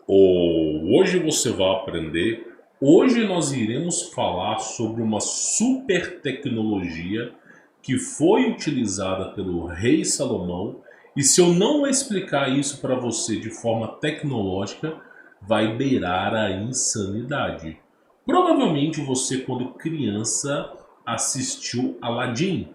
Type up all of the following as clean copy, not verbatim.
Hoje você vai aprender. Hoje nós iremos falar sobre uma super tecnologia que foi utilizada pelo rei Salomão. E se eu não explicar isso para você de forma tecnológica, vai beirar a insanidade. Provavelmente você, quando criança, assistiu Aladdin,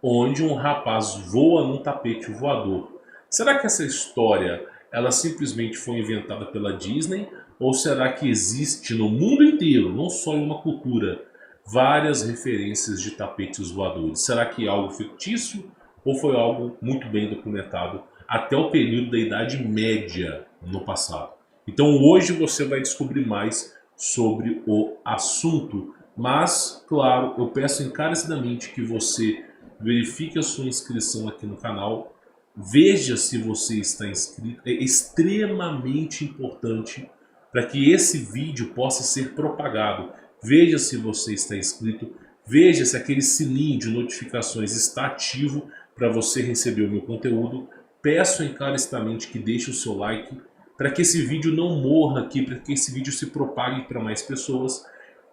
onde um rapaz voa num tapete voador. Será que essa história ela simplesmente foi inventada pela Disney? Ou será que existe no mundo inteiro, não só em uma cultura, várias referências de tapetes voadores? Será que é algo fictício ou foi algo muito bem documentado até o período da Idade Média no passado? Então hoje você vai descobrir mais sobre o assunto. Mas, claro, eu peço encarecidamente que você verifique a sua inscrição aqui no canal. Veja se você está inscrito. É extremamente importante para que esse vídeo possa ser propagado. Veja se você está inscrito. Veja se aquele sininho de notificações está ativo para você receber o meu conteúdo. Peço encarecidamente que deixe o seu like para que esse vídeo não morra aqui, para que esse vídeo se propague para mais pessoas.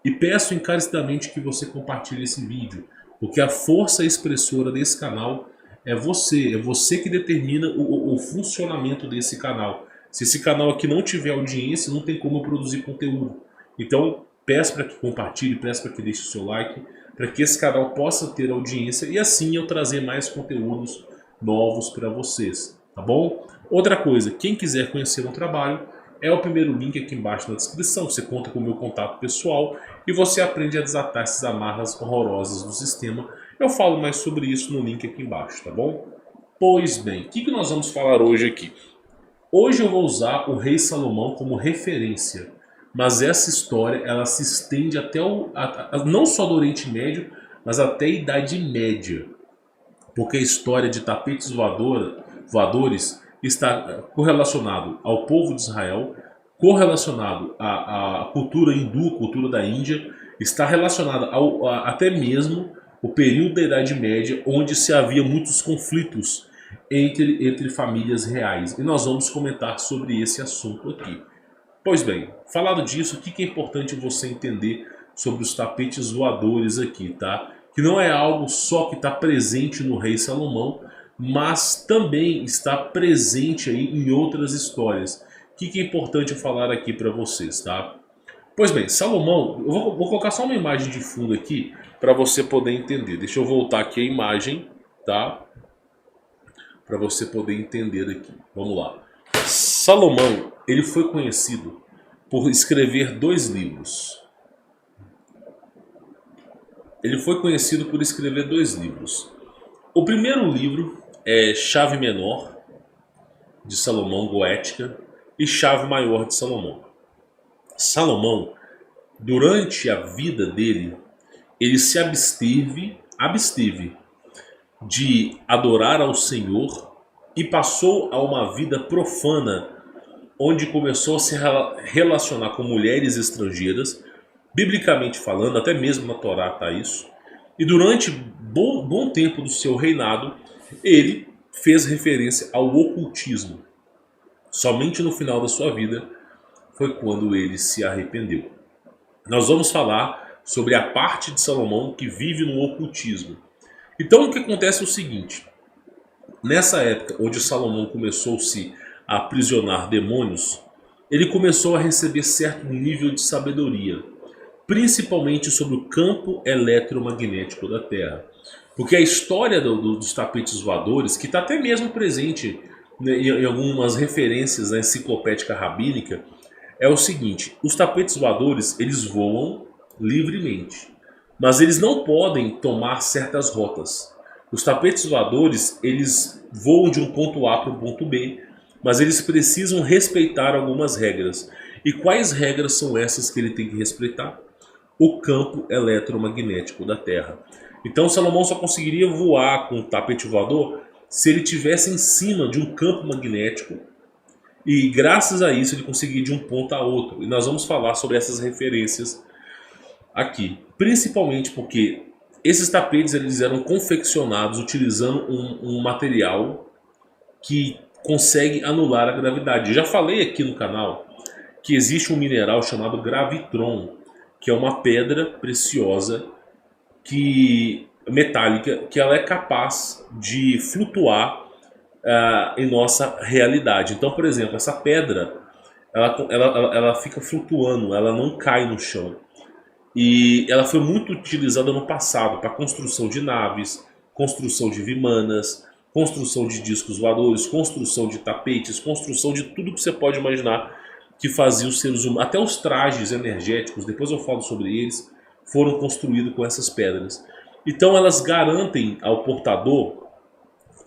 E peço encarecidamente que você compartilhe esse vídeo, porque a força expressora desse canal é você que determina o funcionamento desse canal. Se esse canal aqui não tiver audiência, não tem como eu produzir conteúdo. Então, peço para que compartilhe, peço para que deixe o seu like, para que esse canal possa ter audiência e assim eu trazer mais conteúdos novos para vocês, tá bom? Outra coisa, quem quiser conhecer o meu trabalho, é o primeiro link aqui embaixo na descrição. Você conta com o meu contato pessoal e você aprende a desatar essas amarras horrorosas do sistema. Eu falo mais sobre isso no link aqui embaixo, tá bom? Pois bem, o que nós vamos falar hoje aqui? Hoje eu vou usar o rei Salomão como referência, mas essa história ela se estende até não só do Oriente Médio, mas até a Idade Média, porque a história de tapetes voadores está correlacionado ao povo de Israel, correlacionado à cultura hindu, cultura da Índia, está relacionada até mesmo o período da Idade Média, onde se havia muitos conflitos entre famílias reais. E nós vamos comentar sobre esse assunto aqui. Pois bem, falado disso, o que é importante você entender sobre os tapetes voadores aqui, tá? Que não é algo só que está presente no rei Salomão, mas também está presente aí em outras histórias. O que é importante falar aqui para vocês, tá? Pois bem, Salomão, eu vou colocar só uma imagem de fundo aqui para você poder entender. Deixa eu voltar aqui a imagem, tá? Para você poder entender aqui. Vamos lá. Salomão, ele foi conhecido por escrever 2 livros. Ele foi conhecido por escrever 2 livros. O primeiro livro é Chave Menor, de Salomão, Goética, e Chave Maior, de Salomão. Salomão, durante a vida dele, ele se absteve de adorar ao Senhor e passou a uma vida profana, onde começou a se relacionar com mulheres estrangeiras, biblicamente falando, até mesmo na Torá está isso. E durante bom tempo do seu reinado, ele fez referência ao ocultismo. Somente no final da sua vida foi quando ele se arrependeu. Nós vamos falar sobre a parte de Salomão que vive no ocultismo. Então o que acontece é o seguinte: nessa época onde Salomão começou-se a aprisionar demônios, ele começou a receber certo nível de sabedoria, principalmente sobre o campo eletromagnético da Terra. Porque a história dos tapetes voadores, que está até mesmo presente, né, em algumas referências na enciclopédica rabínica, é o seguinte: os tapetes voadores eles voam livremente, mas eles não podem tomar certas rotas. Os tapetes voadores eles voam de um ponto A para um ponto B, mas eles precisam respeitar algumas regras. E quais regras são essas que ele tem que respeitar? O campo eletromagnético da Terra. Então Salomão só conseguiria voar com um tapete voador se ele estivesse em cima de um campo magnético, e graças a isso ele conseguia ir de um ponto a outro. E nós vamos falar sobre essas referências aqui, principalmente porque esses tapetes eles eram confeccionados utilizando um material que consegue anular a gravidade. Já falei aqui no canal que existe um mineral chamado gravitron, que é uma pedra preciosa metálica, que ela é capaz de flutuar em nossa realidade. Então, por exemplo, essa pedra ela fica flutuando, ela não cai no chão. E ela foi muito utilizada no passado para construção de naves, construção de vimanas, construção de discos voadores, construção de tapetes, construção de tudo que você pode imaginar que fazia os seres humanos. Até os trajes energéticos, depois eu falo sobre eles, foram construídos com essas pedras. Então elas garantem ao portador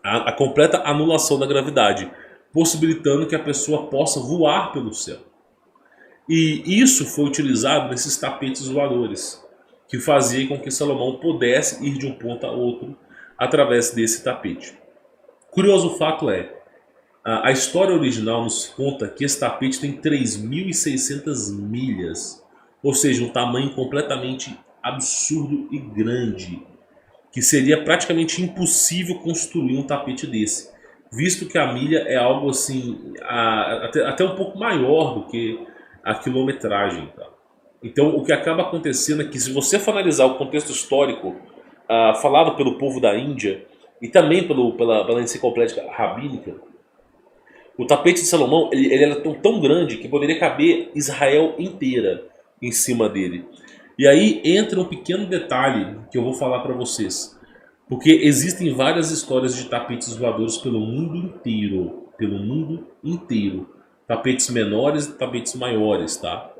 a completa anulação da gravidade, possibilitando que a pessoa possa voar pelo céu. E isso foi utilizado nesses tapetes voadores, que fazia com que Salomão pudesse ir de um ponto a outro através desse tapete. Curioso fato é, a história original nos conta que esse tapete tem 3.600 milhas, ou seja, um tamanho completamente absurdo e grande, que seria praticamente impossível construir um tapete desse, visto que a milha é algo assim, até um pouco maior do que a quilometragem. Tá? Então, o que acaba acontecendo é que, se você for analisar o contexto histórico falado pelo povo da Índia e também pela enciclopédia rabínica, o tapete de Salomão ele era tão grande que poderia caber Israel inteira em cima dele. E aí entra um pequeno detalhe que eu vou falar para vocês, porque existem várias histórias de tapetes voadores pelo mundo inteiro. Tapetes menores e tapetes maiores, tá?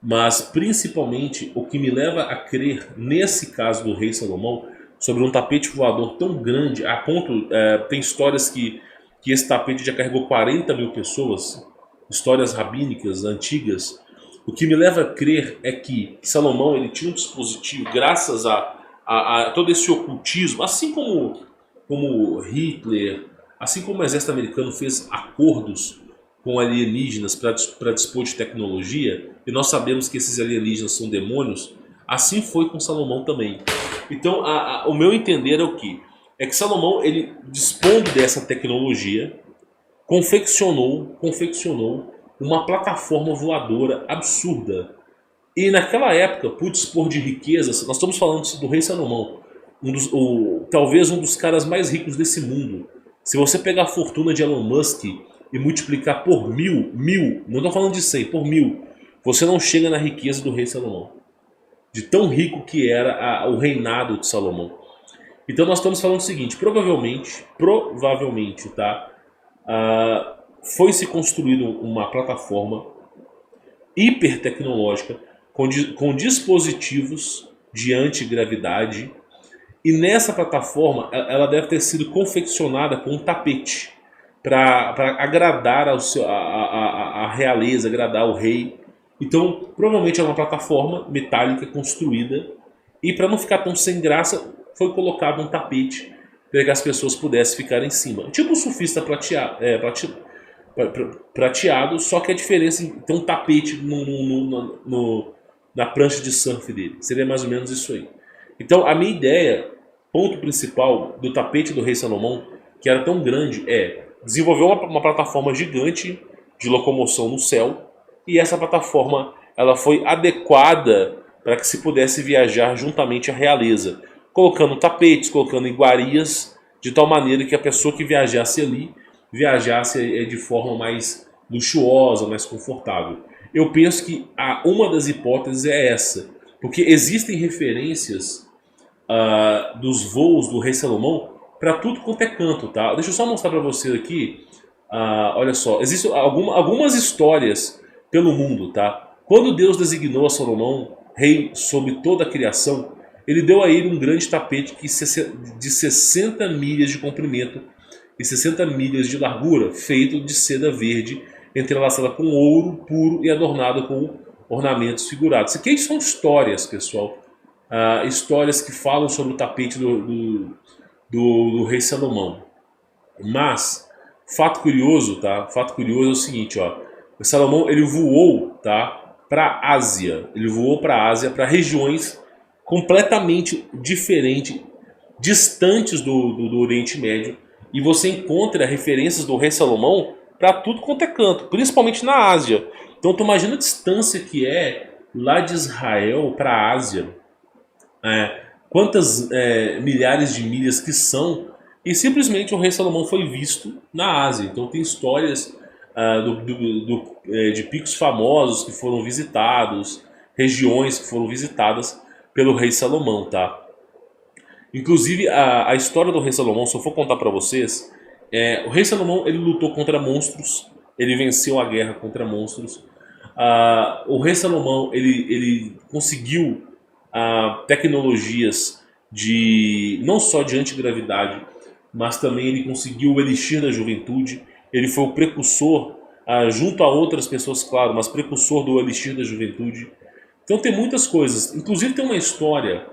Mas principalmente o que me leva a crer nesse caso do rei Salomão sobre um tapete voador tão grande, a ponto, tem histórias que esse tapete já carregou 40 mil pessoas, histórias rabínicas antigas. O que me leva a crer é que Salomão ele tinha um dispositivo, graças a todo esse ocultismo, assim como Hitler, assim como o exército americano fez acordos com alienígenas para dispor de tecnologia, e nós sabemos que esses alienígenas são demônios, assim foi com Salomão também. Então, o meu entender é o quê? É que Salomão, ele dispondo dessa tecnologia, confeccionou uma plataforma voadora absurda. E naquela época, por dispor de riquezas, nós estamos falando do rei Salomão, talvez um dos caras mais ricos desse mundo. Se você pegar a fortuna de Elon Musk e multiplicar por mil, não estou falando de 100, por 1000, você não chega na riqueza do rei Salomão. De tão rico que era o reinado de Salomão. Então nós estamos falando o seguinte, provavelmente, tá? Foi se construído uma plataforma hiper tecnológica com dispositivos de antigravidade, e nessa plataforma ela deve ter sido confeccionada com um tapete para agradar a realeza, agradar o rei. Então provavelmente é uma plataforma metálica construída, e para não ficar tão sem graça foi colocado um tapete para que as pessoas pudessem ficar em cima, tipo um surfista prateado, só que a diferença é ter um tapete na prancha de surf dele. Seria mais ou menos isso aí. Então a minha ideia, ponto principal do tapete do rei Salomão, que era tão grande, é desenvolver uma plataforma gigante de locomoção no céu, e essa plataforma ela foi adequada para que se pudesse viajar juntamente à realeza, colocando tapetes, colocando iguarias, de tal maneira que a pessoa que viajasse ali viajasse de forma mais luxuosa, mais confortável. Eu penso que uma das hipóteses é essa, porque existem referências dos voos do rei Salomão para tudo quanto é canto, tá? Deixa eu só mostrar para vocês aqui. Olha só, existem algumas histórias pelo mundo, tá? Quando Deus designou a Salomão rei sobre toda a criação, ele deu a ele um grande tapete de 60 milhas de comprimento e 60 milhas de largura, feito de seda verde, entrelaçada com ouro puro e adornado com ornamentos figurados. Isso aqui são histórias, pessoal. Histórias que falam sobre o tapete do rei Salomão. Mas, fato curioso, tá? Fato curioso é o seguinte, ó. O Salomão, ele voou, tá, para a Ásia. Ele voou para a Ásia, para regiões completamente diferentes, distantes do Oriente Médio. E você encontra referências do rei Salomão para tudo quanto é canto, principalmente na Ásia. Então tu imagina a distância que é lá de Israel para a Ásia. Quantas milhares de milhas que são, e simplesmente o rei Salomão foi visto na Ásia. Então tem histórias de picos famosos que foram visitados, regiões que foram visitadas pelo rei Salomão, tá? Inclusive a história do rei Salomão, se eu for contar para vocês, o rei Salomão ele lutou contra monstros, ele venceu a guerra contra monstros. O rei Salomão ele conseguiu tecnologias não só de antigravidade, mas também ele conseguiu o elixir da juventude. Ele foi o precursor, junto a outras pessoas, claro, mas precursor do elixir da juventude. Então tem muitas coisas. Inclusive tem uma história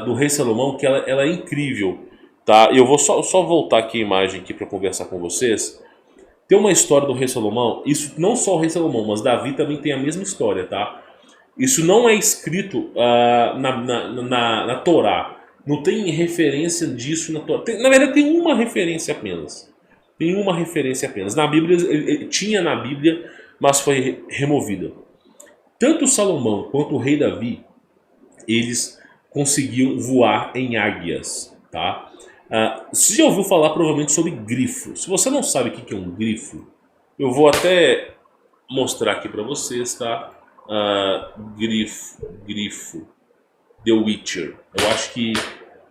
do rei Salomão que ela é incrível, tá? Eu vou só voltar aqui a imagem aqui para conversar com vocês. Tem uma história do rei Salomão. Isso não só o rei Salomão, mas Davi também tem a mesma história, tá? Isso não é escrito na Torá. Não tem referência disso na Torá. Na verdade, tem uma referência apenas. Tem uma referência apenas. Na Bíblia, tinha na Bíblia, mas foi removida. Tanto Salomão quanto o rei Davi, eles conseguiam voar em águias, tá? Você já ouviu falar provavelmente sobre grifo. Se você não sabe o que é um grifo, eu vou até mostrar aqui para vocês, tá? Grifo, The Witcher. Eu acho que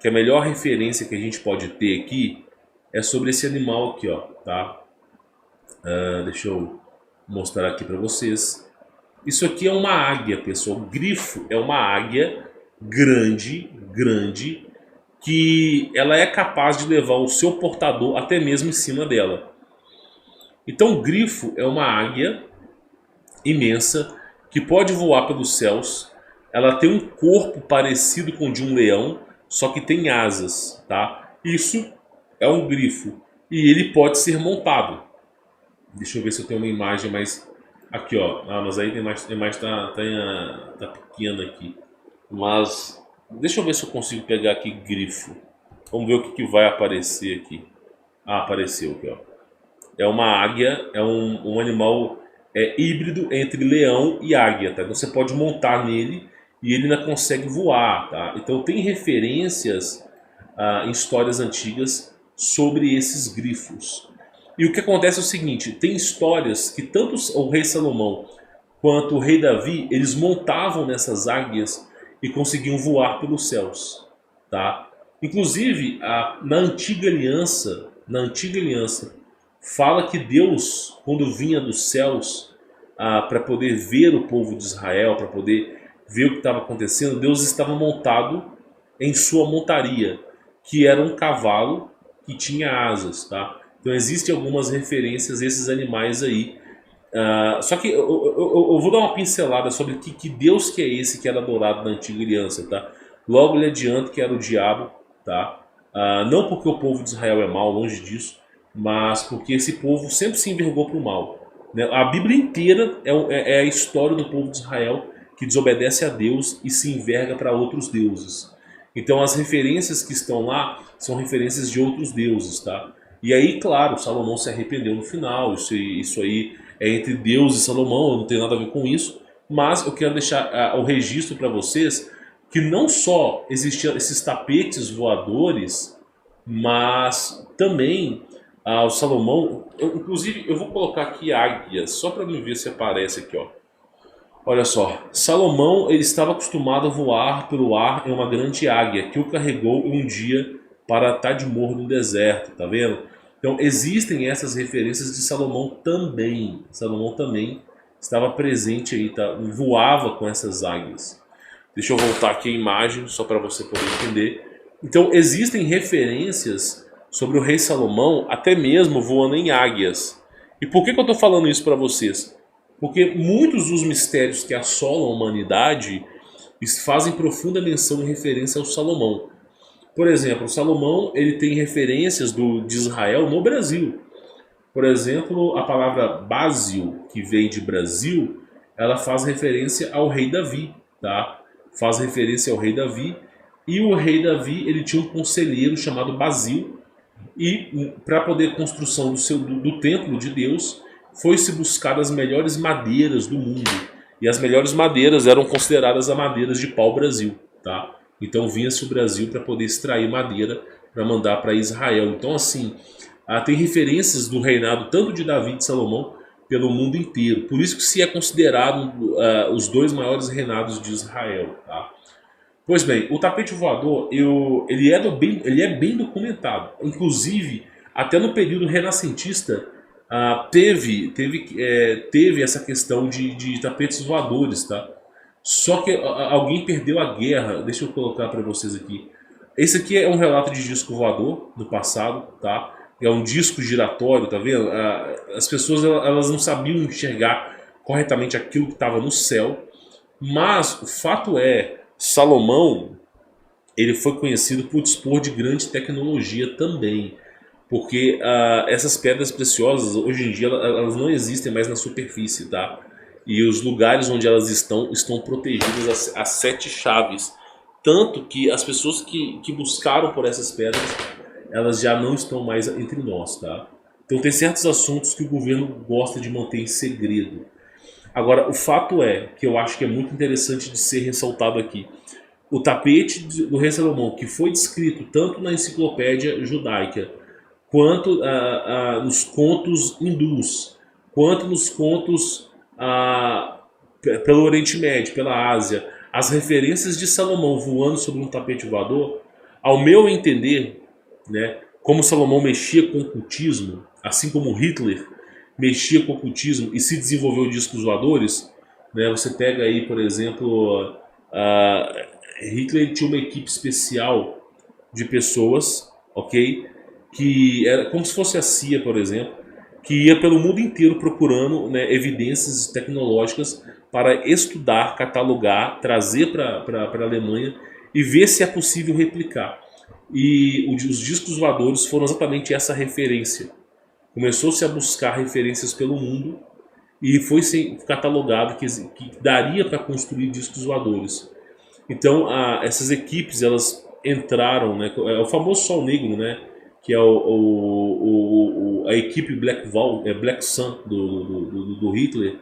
a melhor referência que a gente pode ter aqui é sobre esse animal aqui, ó, tá? Deixa eu mostrar aqui para vocês. Isso aqui é uma águia, pessoal. Grifo é uma águia grande, que ela é capaz de levar o seu portador até mesmo em cima dela. Então, o grifo é uma águia imensa que pode voar pelos céus. Ela tem um corpo parecido com o de um leão, só que tem asas, tá? Isso é um grifo e ele pode ser montado. Deixa eu ver se eu tenho uma imagem mais aqui, ó. Mas aí a imagem tá pequena aqui. Mas deixa eu ver se eu consigo pegar aqui grifo. Vamos ver o que vai aparecer aqui. Apareceu aqui, ó. É uma águia, é um animal híbrido entre leão e águia, tá? Então você pode montar nele e ele ainda consegue voar, tá? Então tem referências em histórias antigas sobre esses grifos. E o que acontece é o seguinte, tem histórias que tanto o rei Salomão quanto o rei Davi, eles montavam nessas águias e conseguiam voar pelos céus, tá? Inclusive, na antiga aliança, fala que Deus, quando vinha dos céus para poder ver o povo de Israel, para poder ver o que estava acontecendo, Deus estava montado em sua montaria, que era um cavalo que tinha asas, tá? Então existem algumas referências a esses animais aí. Só que eu vou dar uma pincelada sobre que Deus que é esse que era adorado na antiga aliança, tá? Logo lhe adianto que era o diabo, tá? Não porque o povo de Israel é mau, longe disso, mas porque esse povo sempre se envergou para o mal, né? A Bíblia inteira é a história do povo de Israel que desobedece a Deus e se enverga para outros deuses. Então as referências que estão lá são referências de outros deuses, tá? E aí, claro, Salomão se arrependeu no final, isso aí é entre Deus e Salomão, não tem nada a ver com isso, mas eu quero deixar o registro para vocês que não só existiam esses tapetes voadores, mas também o Salomão, inclusive eu vou colocar aqui águias, só para me ver se aparece aqui, ó. Olha só, Salomão ele estava acostumado a voar pelo ar em uma grande águia que o carregou um dia para Tadmor no deserto, tá vendo? Então existem essas referências de Salomão também. Salomão também estava presente aí, tá? Voava com essas águias. Deixa eu voltar aqui a imagem só para você poder entender. Então existem referências sobre o rei Salomão até mesmo voando em águias. E por que eu estou falando isso para vocês? Porque muitos dos mistérios que assolam a humanidade fazem profunda menção e referência ao Salomão. Por exemplo, Salomão ele tem referências de Israel no Brasil. Por exemplo, a palavra Basil, que vem de Brasil, ela faz referência ao rei Davi, tá? Faz referência ao rei Davi. E o rei Davi ele tinha um conselheiro chamado Basil. E para poder construção do templo de Deus, foi-se buscar as melhores madeiras do mundo. E as melhores madeiras eram consideradas as madeiras de pau-brasil, tá? Então vinha-se o Brasil para poder extrair madeira para mandar para Israel. Então assim, tem referências do reinado tanto de Davi e de Salomão pelo mundo inteiro. Por isso que se é considerado os dois maiores reinados de Israel, tá? Pois bem, o tapete voador, ele é bem documentado. Inclusive, até no período renascentista, teve essa questão de tapetes voadores, tá? Só que alguém perdeu a guerra. Deixa eu colocar para vocês aqui. Esse aqui é um relato de disco voador do passado, tá? É um disco giratório, tá vendo? As pessoas elas não sabiam enxergar corretamente aquilo que estava no céu. Mas o fato é, Salomão, ele foi conhecido por dispor de grande tecnologia também, porque essas pedras preciosas hoje em dia elas não existem mais na superfície, tá? E os lugares onde elas estão protegidas a 7 chaves, tanto que as pessoas que buscaram por essas pedras, elas já não estão mais entre nós, tá? Então tem certos assuntos que o governo gosta de manter em segredo. Agora, o fato é, que eu acho que é muito interessante de ser ressaltado aqui, o tapete do rei Salomão, que foi descrito tanto na enciclopédia judaica, quanto nos contos hindus, quanto nos contos pelo Oriente Médio, pela Ásia, as referências de Salomão voando sobre um tapete voador, ao meu entender, né, como Salomão mexia com o ocultismo, assim como Hitler mexia com o ocultismo e se desenvolveu discos voadores, né? Você pega aí, por exemplo, Hitler tinha uma equipe especial de pessoas, ok? Que era como se fosse a CIA, por exemplo, que ia pelo mundo inteiro procurando, né, evidências tecnológicas para estudar, catalogar, trazer para a Alemanha e ver se é possível replicar. E os discos voadores foram exatamente essa referência. Começou-se a buscar referências pelo mundo e foi catalogado que daria para construir discos voadores. Então essas equipes elas entraram, né, é o famoso Sol Negro, né, que é a equipe Black Sun do Hitler.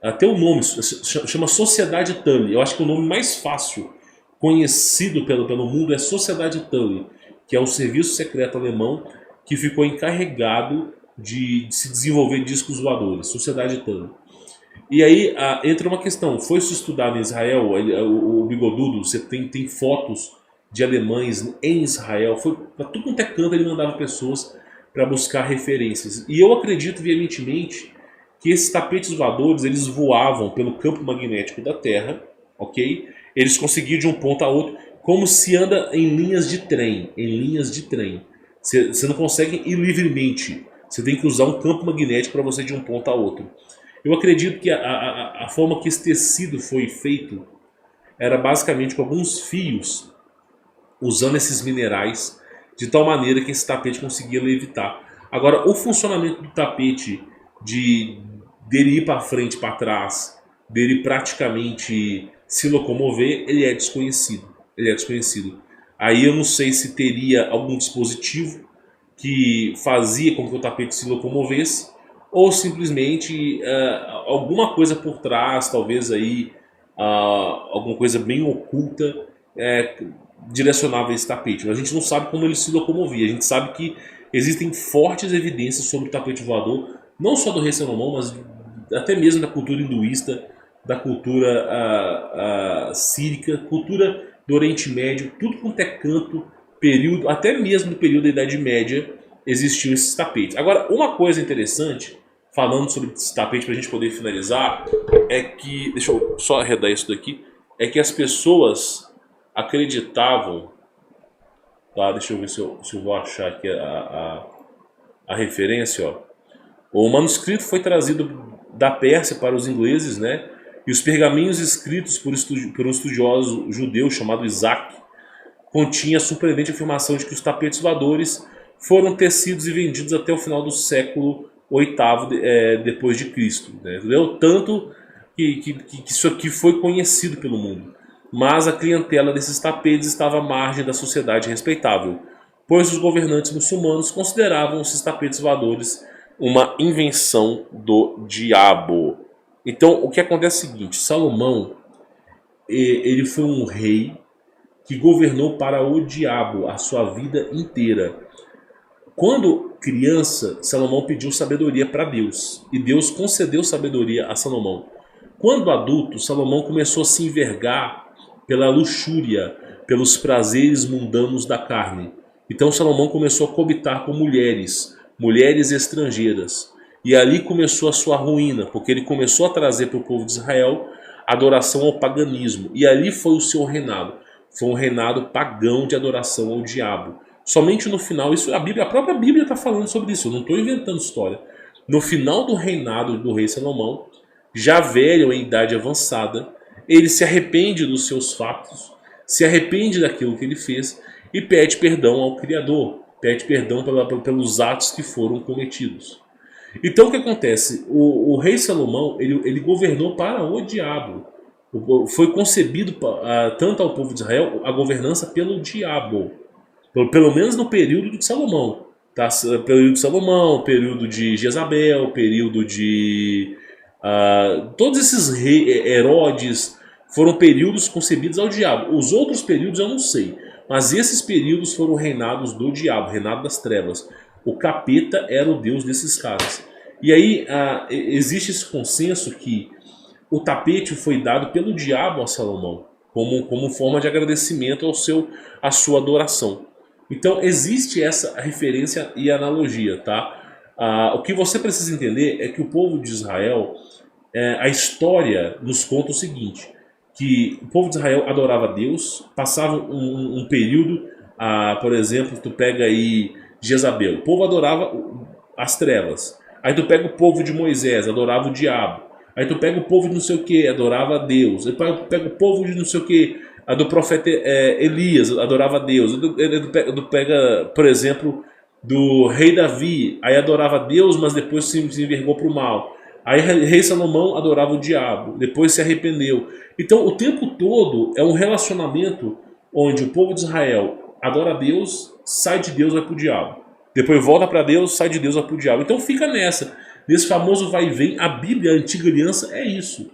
Até o nome chama Sociedade Tully. Eu acho que o nome mais fácil conhecido pelo mundo é Sociedade Tully, que é o serviço secreto alemão que ficou encarregado de se desenvolver discos voadores, Sociedade Tully. E aí entra uma questão, foi-se estudado em Israel, o Bigodudo, você tem fotos de alemães em Israel, foi para tudo quanto é canto ele mandava pessoas para buscar referências. E eu acredito veementemente que esses tapetes voadores eles voavam pelo campo magnético da Terra, ok? Eles conseguiam de um ponto a outro, como se anda em linhas de trem, Você não consegue ir livremente. Você tem que usar um campo magnético para você ir de um ponto a outro. Eu acredito que a forma que esse tecido foi feito era basicamente com alguns fios, usando esses minerais, de tal maneira que esse tapete conseguia levitar. Agora, o funcionamento do tapete, dele ir para frente, para trás, dele praticamente se locomover, ele é desconhecido. Aí eu não sei se teria algum dispositivo que fazia com que o tapete se locomovesse, ou simplesmente alguma coisa por trás, talvez aí alguma coisa bem oculta direcionava esse tapete. Mas a gente não sabe como ele se locomovia. A gente sabe que existem fortes evidências sobre o tapete voador, não só do rei Salomão, mas até mesmo da cultura hinduísta, da cultura sírica, cultura do Oriente Médio, tudo quanto é canto, período, até mesmo no período da Idade Média, existiam esses tapetes. Agora, uma coisa interessante, falando sobre esse tapete para a gente poder finalizar, é que, deixa eu só arredar isso daqui, é que as pessoas acreditavam, tá? Deixa eu ver se eu vou achar aqui a referência, ó. O manuscrito foi trazido da Pérsia para os ingleses, né? E os pergaminhos escritos por um estudioso judeu chamado Isaac continha a surpreendente afirmação de que os tapetes voadores foram tecidos e vendidos até o final do século VIII depois de Cristo, né? Entendeu? Tanto que isso aqui foi conhecido pelo mundo. Mas a clientela desses tapetes estava à margem da sociedade respeitável, pois os governantes muçulmanos consideravam esses tapetes voadores uma invenção do diabo. Então, o que acontece é o seguinte: Salomão, ele foi um rei que governou para o diabo a sua vida inteira. Quando criança, Salomão pediu sabedoria para Deus, e Deus concedeu sabedoria a Salomão. Quando adulto, Salomão começou a se envergar pela luxúria, pelos prazeres mundanos da carne. Então Salomão começou a cobitar com mulheres, mulheres estrangeiras. E ali começou a sua ruína, porque ele começou a trazer para o povo de Israel adoração ao paganismo. E ali foi o seu reinado. Foi um reinado pagão de adoração ao diabo. Somente no final, isso a própria Bíblia está falando sobre isso, eu não estou inventando história. No final do reinado do rei Salomão, já velho em idade avançada, ele se arrepende dos seus fatos, se arrepende daquilo que ele fez e pede perdão ao Criador, pede perdão pelos atos que foram cometidos. Então o que acontece? O rei Salomão, ele governou para o diabo. Foi concebido tanto ao povo de Israel a governança pelo diabo. Pelo menos no período de Salomão. Tá? Período de Salomão, período de Jezabel, período de... todos esses Herodes foram períodos concebidos ao diabo. Os outros períodos eu não sei. Mas esses períodos foram reinados do diabo, reinado das trevas. O capeta era o deus desses caras. E aí existe esse consenso que o tapete foi dado pelo diabo a Salomão, como forma de agradecimento à sua adoração. Então existe essa referência e analogia, tá? O que você precisa entender é que o povo de Israel, a história nos conta o seguinte, que o povo de Israel adorava a Deus, passava um período, por exemplo, tu pega aí Jezabel, o povo adorava as trevas. Aí tu pega o povo de Moisés, adorava o diabo. Aí tu pega o povo de não sei o que, adorava a Deus. Aí tu pega o povo de não sei o que, a do profeta Elias, adorava a Deus. Tu pega, por exemplo, do rei Davi, aí adorava a Deus, mas depois se envergou para o mal. Aí rei Salomão adorava o diabo, depois se arrependeu. Então o tempo todo é um relacionamento onde o povo de Israel adora a Deus, sai de Deus, vai para o diabo. Depois volta para Deus, sai de Deus, vai para o diabo. Então fica nesse famoso vai e vem. A Bíblia, a antiga aliança, é isso.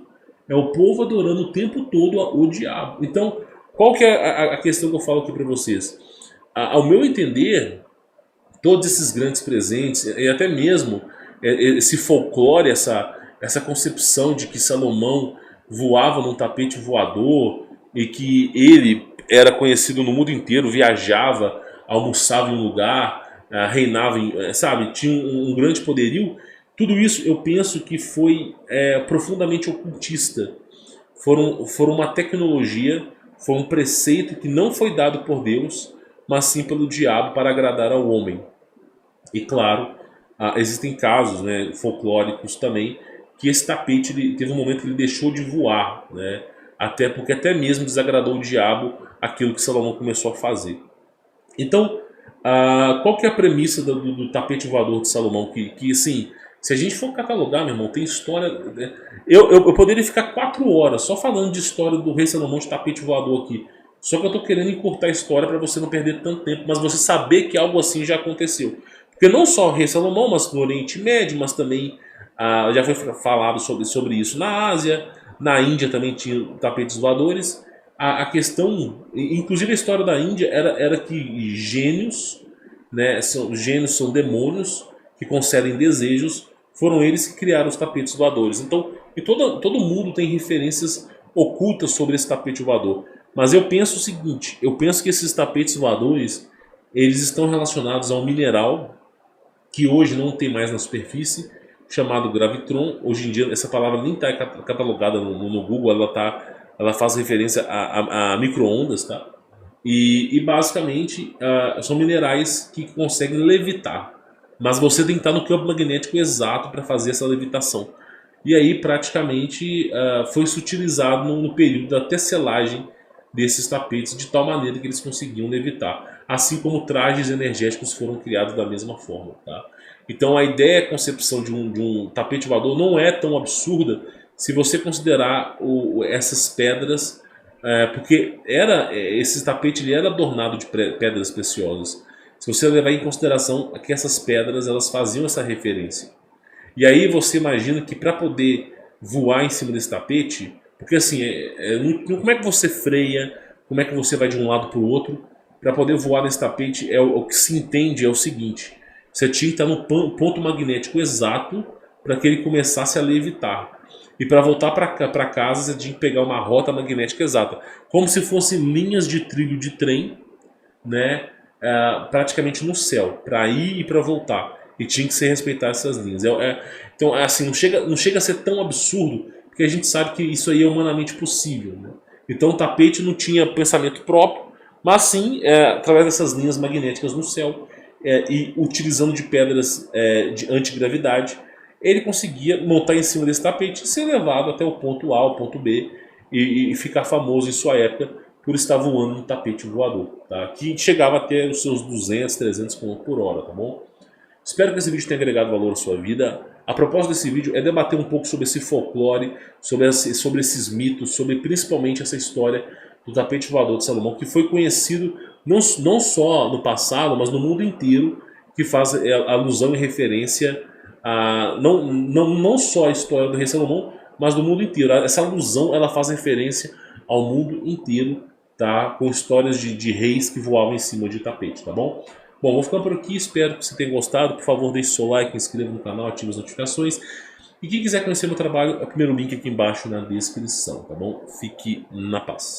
É o povo adorando o tempo todo o diabo. Então, qual que é a questão que eu falo aqui para vocês? Ao meu entender, todos esses grandes presentes, e até mesmo esse folclore, essa concepção de que Salomão voava num tapete voador e que ele era conhecido no mundo inteiro, viajava, almoçava em um lugar, reinava, sabe, tinha um grande poderio. Tudo isso eu penso que foi profundamente ocultista. Foram uma tecnologia, foi um preceito que não foi dado por Deus, mas sim pelo diabo para agradar ao homem. E claro, existem casos, né, folclóricos também, que esse tapete teve um momento que ele deixou de voar, né, porque até mesmo desagradou o diabo aquilo que Salomão começou a fazer. Então, qual que é a premissa do tapete voador de Salomão? Que assim, se a gente for catalogar, meu irmão, tem história... Né? Eu poderia ficar 4 horas só falando de história do rei Salomão de tapete voador aqui. Só que eu estou querendo encurtar a história para você não perder tanto tempo, mas você saber que algo assim já aconteceu. Porque não só o rei Salomão, mas no Oriente Médio, mas também já foi falado sobre isso na Ásia, na Índia também tinha tapetes voadores. A questão, inclusive a história da Índia era que gênios, né, gênios são demônios que concedem desejos, foram eles que criaram os tapetes voadores. Então, todo mundo tem referências ocultas sobre esse tapete voador. Mas eu penso o seguinte, eu penso que esses tapetes voadores, eles estão relacionados a um mineral que hoje não tem mais na superfície, chamado gravitron. Hoje em dia essa palavra nem está catalogada no Google, ela faz referência a micro-ondas, tá? E basicamente são minerais que conseguem levitar. Mas você tem que estar no campo magnético exato para fazer essa levitação. E aí praticamente foi isso utilizado no período da tecelagem desses tapetes, de tal maneira que eles conseguiam levitar. Assim como trajes energéticos foram criados da mesma forma, tá? Então a ideia, a concepção de um tapete voador não é tão absurda se você considerar essas pedras, porque esse tapete ele era adornado de pedras preciosas. Se você levar em consideração que essas pedras elas faziam essa referência. E aí você imagina que para poder voar em cima desse tapete, porque assim, como é que você freia, como é que você vai de um lado para o outro, para poder voar nesse tapete, o que se entende é o seguinte, você tinha que estar no ponto magnético exato para que ele começasse a levitar. E para voltar para casa você tinha que pegar uma rota magnética exata, como se fossem linhas de trilho de trem, né, praticamente no céu, para ir e para voltar. E tinha que ser respeitar essas linhas. Então, assim, não chega a ser tão absurdo, porque a gente sabe que isso aí é humanamente possível. Né? Então o tapete não tinha pensamento próprio, mas sim através dessas linhas magnéticas no céu e utilizando de pedras de antigravidade, ele conseguia montar em cima desse tapete e ser levado até o ponto A, o ponto B, e ficar famoso em sua época por estar voando no tapete voador, tá? Que chegava até os seus 200, 300 km por hora, tá bom? Espero que esse vídeo tenha agregado valor à sua vida. A propósito desse vídeo é debater um pouco sobre esse folclore, sobre esses mitos, sobre principalmente essa história do tapete voador de Salomão, que foi conhecido não só no passado, mas no mundo inteiro, que faz alusão e referência a não só a história do rei Salomão, mas do mundo inteiro. Essa alusão ela faz referência ao mundo inteiro, tá? Com histórias de reis que voavam em cima de tapete, tá bom? Bom, vou ficando por aqui, espero que você tenha gostado. Por favor, deixe seu like, inscreva no canal, ative as notificações. E quem quiser conhecer meu trabalho, é o primeiro link aqui embaixo na descrição, tá bom? Fique na paz.